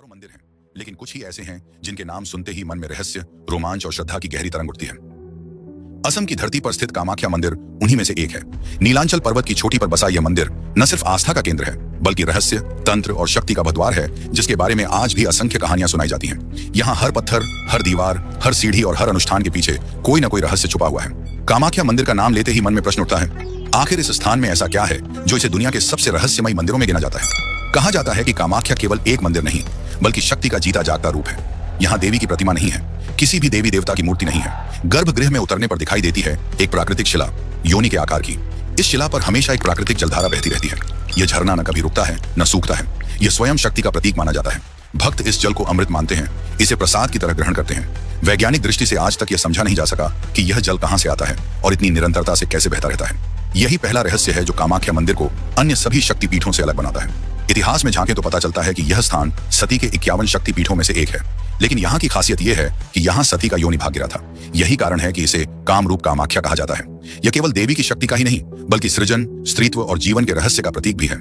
हजारों मंदिर हैं, लेकिन कुछ ही ऐसे हैं जिनके नाम सुनते ही मन में रहस्य, रोमांच और श्रद्धा की गहरी तरंग उठती है। असम की धरती पर स्थित कामाख्या मंदिर उन्हीं में से एक है। नीलांचल पर्वत की चोटी पर बसा यह मंदिर न सिर्फ आस्था का केंद्र है, बल्कि रहस्य, तंत्र और शक्ति का द्वार है, जिसके बारे में आज भी असंख्य कहानियां सुनाई जाती हैं। यहाँ हर पत्थर, हर दीवार, हर सीढ़ी और हर अनुष्ठान के पीछे कोई न कोई रहस्य छुपा हुआ है। कामाख्या मंदिर का नाम लेते ही मन में प्रश्न उठता है, आखिर इस स्थान में ऐसा क्या है जो इसे दुनिया के सबसे रहस्यमयी मंदिरों में गिना जाता है। कहा जाता है कि कामाख्या केवल एक मंदिर नहीं, बल्कि शक्ति का जीता जागता रूप है। यहाँ देवी की प्रतिमा नहीं है, किसी भी देवी देवता की मूर्ति नहीं है। गर्भगृह में उतरने पर दिखाई देती है एक प्राकृतिक शिला, योनि के आकार की। इस शिला पर हमेशा एक प्राकृतिक जलधारा बहती रहती है। यह झरना न कभी रुकता है, न सूखता है। यह स्वयं शक्ति का प्रतीक माना जाता है। भक्त इस जल को अमृत मानते हैं, इसे प्रसाद की तरह ग्रहण करते हैं। वैज्ञानिक दृष्टि से आज तक यह समझा नहीं जा सका कि यह जल कहां से आता है और इतनी निरंतरता से कैसे बहता रहता है। यही पहला रहस्य है जो कामाख्या मंदिर को अन्य सभी शक्तिपीठों से अलग बनाता है। इतिहास में झांके तो पता चलता है कि यह स्थान सती के 51 शक्तिपीठों में से एक है, लेकिन यहाँ की खासियत यह है कि यहाँ सती का योनि भाग गिरा था। यही कारण है कि इसे कामरूप कामाख्या कहा जाता है। यह केवल देवी की शक्ति का ही नहीं, बल्कि सृजन, स्त्रीत्व और जीवन के रहस्य का प्रतीक भी है।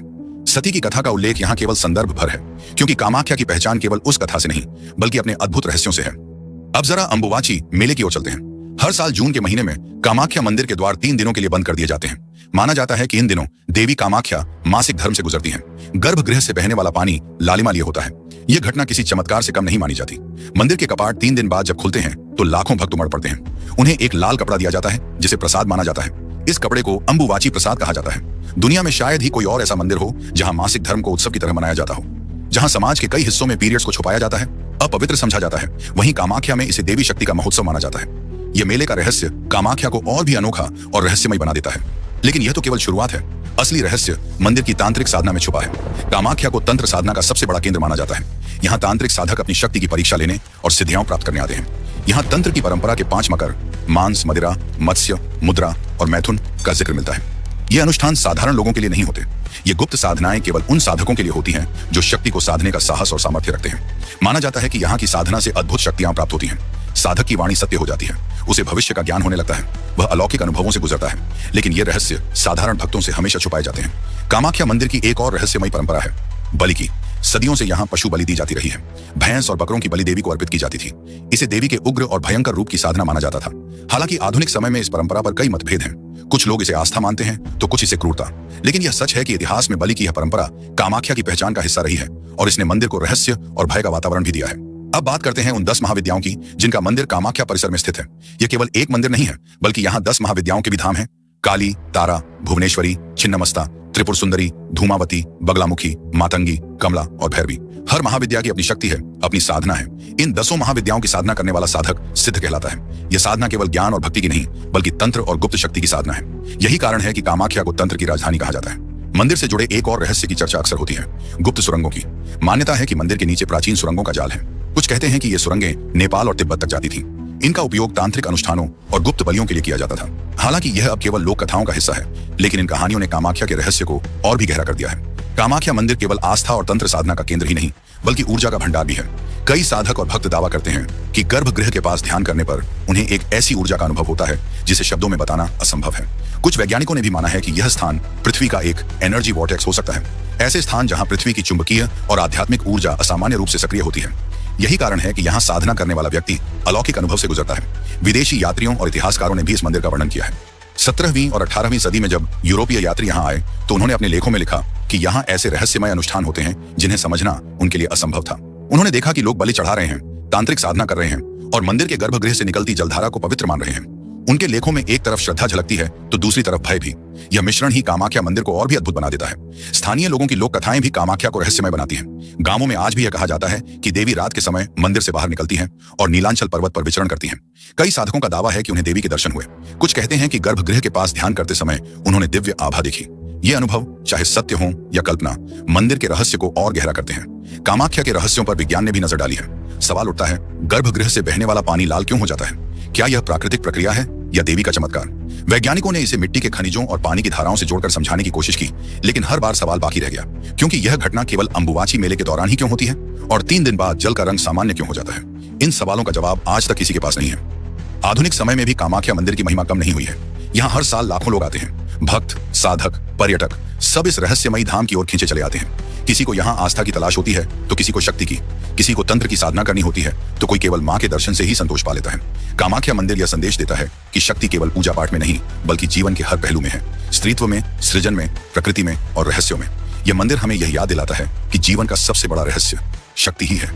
सती की कथा का उल्लेख यहाँ केवल संदर्भ भर है, क्योंकि कामाख्या की पहचान केवल उस कथा से नहीं, बल्कि अपने अद्भुत रहस्यों से है। अब जरा अंबुबाची मेले की ओर चलते हैं। हर साल जून के महीने में कामाख्या मंदिर के द्वार 3 दिनों के लिए बंद कर दिए जाते हैं। माना जाता है कि इन दिनों देवी कामाख्या मासिक धर्म से गुजरती हैं। गर्भगृह से बहने वाला पानी लालिमा लिए होता है। यह घटना किसी चमत्कार से कम नहीं मानी जाती। मंदिर के कपाट 3 दिन बाद जब खुलते हैं तो लाखों भक्त उमड़ पड़ते हैं। उन्हें एक लाल कपड़ा दिया जाता है, जिसे प्रसाद माना जाता है। इस कपड़े को अंबुवाची प्रसाद कहा जाता है। दुनिया में शायद ही कोई और ऐसा मंदिर हो जहां मासिक धर्म को उत्सव की तरह मनाया जाता हो, जहां समाज के कई हिस्सों में पीरियड्स को छुपाया जाता है, अपवित्र समझा जाता है। वहीं कामाख्या में इसे देवी शक्ति का महोत्सव माना जाता है। यह मेले का रहस्य कामाख्या को और भी अनोखा और रहस्यमय बना देता है। लेकिन यह तो केवल शुरुआत है। असली रहस्य मंदिर की तांत्रिक साधना में छुपा है। कामाख्या को तंत्र साधना का सबसे बड़ा केंद्र माना जाता है। यहाँ तांत्रिक साधक अपनी शक्ति की परीक्षा लेने और सिद्धियां प्राप्त करने आते हैं। यहाँ तंत्र की परंपरा के 5 मकर, मांस, मदिरा, मत्स्य, मुद्रा और मैथुन का जिक्र मिलता है। ये अनुष्ठान साधारण लोगों के लिए नहीं होते। ये गुप्त साधनाएं केवल उन साधकों के लिए होती हैं जो शक्ति को साधने का साहस और सामर्थ्य रखते हैं। माना जाता है कि यहाँ की साधना से अद्भुत शक्तियां प्राप्त होती हैं। साधक की वाणी सत्य हो जाती है, उसे भविष्य का ज्ञान होने लगता है, वह अलौकिक अनुभवों से गुजरता है। लेकिन ये रहस्य साधारण भक्तों से हमेशा छुपाए जाते हैं। कामाख्या मंदिर की एक और रहस्यमयी परंपरा है बलि की। सदियों से यहाँ पशु बलि दी जाती रही है। भैंस और बकरों की बलि देवी को अर्पित की जाती थी। इसे देवी के उग्र और भयंकर रूप की साधना माना जाता था। हालांकि आधुनिक समय में इस परंपरा पर कई मतभेद हैं। कुछ लोग इसे आस्था मानते हैं तो कुछ इसे क्रूरता। लेकिन यह सच है कि इतिहास में बलि की यह परंपरा कामाख्या की पहचान का हिस्सा रही है और इसने मंदिर को रहस्य और भय का वातावरण भी दिया है। अब बात करते हैं उन 10 महाविद्याओं की जिनका मंदिर कामाख्या परिसर में स्थित है। यह केवल एक मंदिर नहीं है, बल्कि यहाँ 10 महाविद्याओं के भी धाम हैं। काली, तारा, भुवनेश्वरी, छिन्नमस्ता, त्रिपुर सुंदरी, धूमावती, बगलामुखी, मातंगी, कमला और भैरवी। हर महाविद्या की अपनी शक्ति है, अपनी साधना है। इन 10 महाविद्याओं की साधना करने वाला साधक सिद्ध कहलाता है। यह साधना केवल ज्ञान और भक्ति की नहीं, बल्कि तंत्र और गुप्त शक्ति की साधना है। यही कारण है कि कामाख्या को तंत्र की राजधानी कहा जाता है। मंदिर से जुड़े एक और रहस्य की चर्चा अक्सर होती है, गुप्त सुरंगों की। मान्यता है कि मंदिर के नीचे प्राचीन सुरंगों का जाल है। कुछ कहते हैं कि ये सुरंगें नेपाल और तिब्बत तक जाती थीं। इनका उपयोग तांत्रिक अनुष्ठानों और गुप्त बलियों के लिए किया जाता था। हालांकि यह अब केवल लोक कथाओं का हिस्सा है, लेकिन इन कहानियों ने कामाख्या के रहस्य को और भी गहरा कर दिया है। कामाख्या मंदिर केवल आस्था और तंत्र साधना का केंद्र ही नहीं, बल्कि ऊर्जा का भंडार भी है। कई साधक और भक्त दावा करते हैं कि गर्भगृह के पास ध्यान करने पर उन्हें एक ऐसी ऊर्जा का अनुभव होता है जिसे शब्दों में बताना असंभव है। कुछ वैज्ञानिकों ने भी माना है कि यह स्थान पृथ्वी का एक एनर्जी वॉर्टेक्स हो सकता है, ऐसे स्थान जहां पृथ्वी की चुंबकीय और आध्यात्मिक ऊर्जा असामान्य रूप से सक्रिय होती है। यही कारण है कि यहाँ साधना करने वाला व्यक्ति अलौकिक अनुभव से गुजरता है। विदेशी यात्रियों और इतिहासकारों ने भी इस मंदिर का वर्णन किया है। 17वीं और 18वीं सदी में जब यूरोपीय यात्री यहाँ आए तो उन्होंने अपने लेखों में लिखा कि यहाँ ऐसे रहस्यमय अनुष्ठान होते हैं जिन्हें समझना उनके लिए असंभव था। उन्होंने देखा कि लोग बलि चढ़ा रहे हैं, तांत्रिक साधना कर रहे हैं और मंदिर के गर्भगृह से निकलती जलधारा को पवित्र मान रहे हैं। उनके लेखों में एक तरफ श्रद्धा झलकती है तो दूसरी तरफ भय भी। यह मिश्रण ही कामाख्या मंदिर को और भी अद्भुत बना देता है। स्थानीय लोगों की लोक कथाएं भी कामाख्या को रहस्यमय बनाती हैं। गांवों में आज भी यह कहा जाता है कि देवी रात के समय मंदिर से बाहर निकलती हैं और नीलांचल पर्वत पर विचरण करती हैं। कई साधकों का दावा है कि उन्हें देवी के दर्शन हुए। कुछ कहते हैं कि गर्भगृह के पास ध्यान करते समय उन्होंने दिव्य आभा देखी। ये अनुभव चाहे सत्य हो या कल्पना, मंदिर के रहस्य को और गहरा करते हैं। कामाख्या के रहस्यों पर विज्ञान ने भी नजर डाली है। सवाल उठता है, गर्भगृह से बहने वाला पानी लाल क्यों हो जाता है? क्या यह प्राकृतिक प्रक्रिया है या देवी का चमत्कार? वैज्ञानिकों ने इसे मिट्टी के खनिजों और पानी की धाराओं से जोड़कर समझाने की कोशिश की, लेकिन हर बार सवाल बाकी रह गया, क्योंकि यह घटना केवल अंबुबाची मेले के दौरान ही क्यों होती है और 3 दिन बाद जल का रंग सामान्य क्यों हो जाता है? इन सवालों का जवाब आज तक किसी के पास नहीं है। आधुनिक समय में भी कामाख्या मंदिर की महिमा कम नहीं हुई है। यहाँ हर साल लाखों लोग आते हैं। भक्त, साधक, पर्यटक सब इस रहस्यमयी धाम की ओर खींचे चले आते हैं। किसी को यहाँ आस्था की तलाश होती है तो किसी को शक्ति की, किसी को तंत्र की साधना करनी होती है तो कोई केवल मां के दर्शन से ही संतोष पा लेता है। कामाख्या मंदिर यह संदेश देता है कि शक्ति केवल पूजा पाठ में नहीं बल्कि जीवन के हर पहलू में है, स्त्रीत्व में, सृजन में, प्रकृति में और रहस्यों में। यह मंदिर हमें यह याद दिलाता है कि जीवन का सबसे बड़ा रहस्य शक्ति ही है।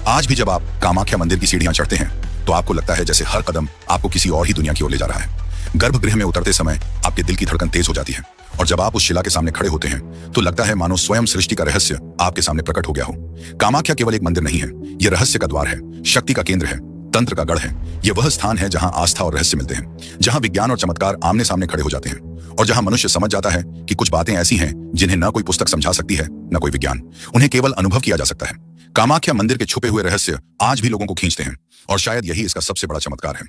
आज भी जब आप कामाख्या मंदिर की सीढ़ियां चढ़ते हैं तो आपको लगता है जैसे हर कदम आपको किसी और ही दुनिया की ओर ले जा रहा है। गर्भगृह में उतरते समय आपके दिल की धड़कन तेज हो जाती है और जब आप उस शिला के सामने खड़े होते हैं तो लगता है मानो स्वयं सृष्टि का रहस्य आपके सामने प्रकट हो गया हो। कामाख्या केवल एक मंदिर नहीं है, यह रहस्य का द्वार है, शक्ति का केंद्र है, तंत्र का गढ़ है। यह वह स्थान है जहां आस्था और रहस्य मिलते हैं, जहां विज्ञान और चमत्कार आमने सामने खड़े हो जाते हैं और जहां मनुष्य समझ जाता है कि कुछ बातें ऐसी हैं जिन्हें न कोई पुस्तक समझा सकती है, न कोई विज्ञान, उन्हें केवल अनुभव किया जा सकता है। कामाख्या मंदिर के छुपे हुए रहस्य आज भी लोगों को खींचते हैं और शायद यही इसका सबसे बड़ा चमत्कार है।